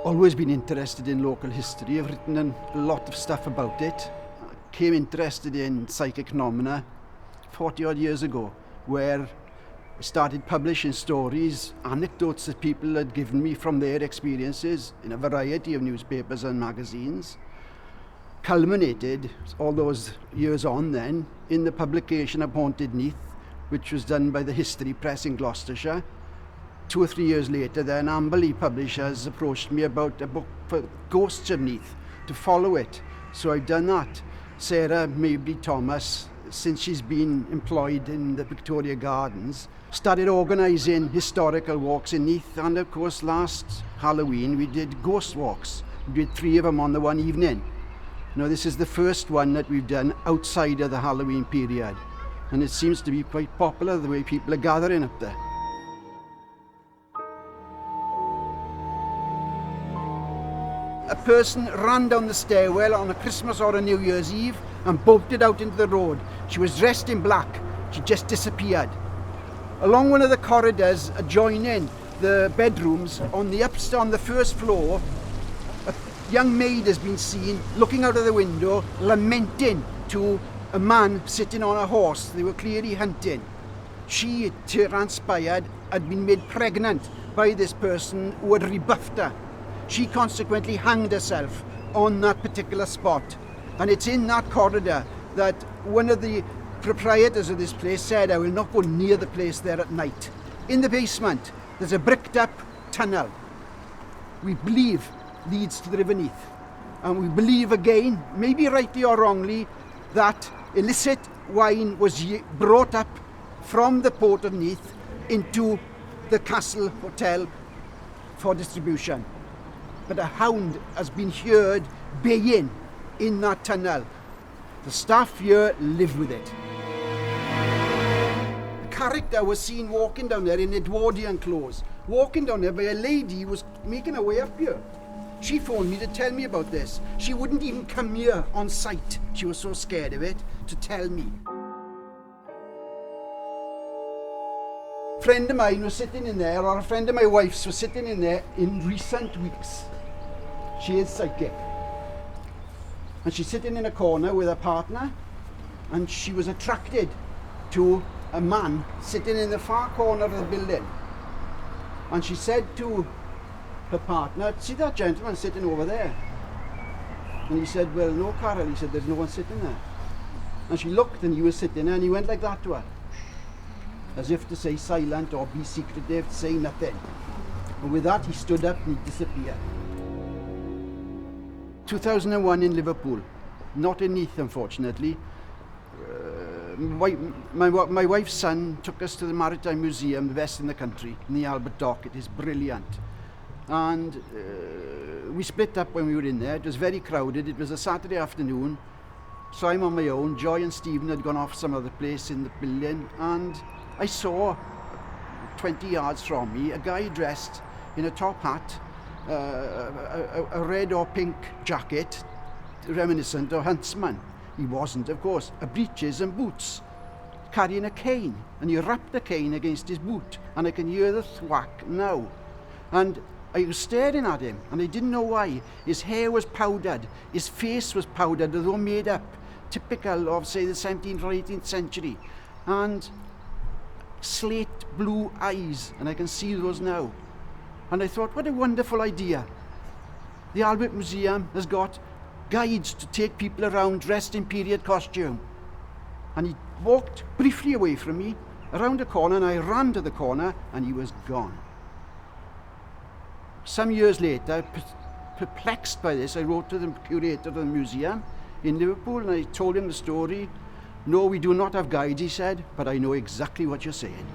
Always been interested in local history. I've written a lot of stuff about it. I came interested in psychic phenomena 40 odd years ago, where I started publishing stories, anecdotes that people had given me from their experiences in a variety of newspapers and magazines. Culminated, all those years on then, in the publication of Haunted Neath, which was done by the History Press in Gloucestershire. 2 or 3 years later, then Amberley Publishers approached me about a book for Ghosts of Neath, to follow it. So I've done that. Sarah Mabry Thomas, since she's been employed in the Victoria Gardens, started organising historical walks in Neath, and of course last Halloween we did ghost walks. We did 3 of them on the one evening. Now this is the first one that we've done outside of the Halloween period, and it seems to be quite popular the way people are gathering up there. A person ran down the stairwell on a Christmas or a New Year's Eve and bolted out into the road. She was dressed in black. She just disappeared. Along one of the corridors adjoining the bedrooms on the first floor, a young maid has been seen looking out of the window, lamenting to a man sitting on a horse. They were clearly hunting. She, it transpired, had been made pregnant by this person who had rebuffed her. She consequently hanged herself on that particular spot. And it's in that corridor that one of the proprietors of this place said, I will not go near the place there at night. In the basement, there's a bricked up tunnel we believe leads to the River Neath. And we believe again, maybe rightly or wrongly, that illicit wine was brought up from the port of Neath into the Castle Hotel for distribution. But a hound has been heard baying in that tunnel. The staff here live with it. A character was seen walking down there in Edwardian clothes, walking down there by a lady who was making her way up here. She phoned me to tell me about this. She wouldn't even come here on site. She was so scared of it to tell me. A friend of mine was sitting in there, or a friend of my wife's was sitting in there in recent weeks. She is psychic. And she's sitting in a corner with her partner, and she was attracted to a man sitting in the far corner of the building. And she said to her partner, see that gentleman sitting over there? And he said, well, no, Carol. He said, there's no one sitting there. And she looked, and he was sitting there, and he went like that to her, as if to say silent or be secretive, say nothing. And with that, he stood up and he disappeared. 2001 in Liverpool, not in Neath, unfortunately. My wife's son took us to the Maritime Museum, the best in the country, in the Albert Dock. It is brilliant. And we split up when we were in there. It was very crowded. It was a Saturday afternoon, so I'm on my own. Joy and Stephen had gone off some other place in the building, and I saw 20 yards from me a guy dressed in a top hat, a red or pink jacket, reminiscent of huntsman. He wasn't, of course. Breeches and boots, carrying a cane, and he rapped the cane against his boot, and I can hear the thwack now. And I was staring at him, and I didn't know why. His hair was powdered, his face was powdered, as though made up, typical of, say, the 17th or 18th century, and slate blue eyes, and I can see those now. And I thought, what a wonderful idea. The Albert Museum has got guides to take people around dressed in period costume. And he walked briefly away from me, around a corner, and I ran to the corner, and he was gone. Some years later, perplexed by this, I wrote to the curator of the museum in Liverpool, and I told him the story. No, we do not have guides, he said, but I know exactly what you're saying.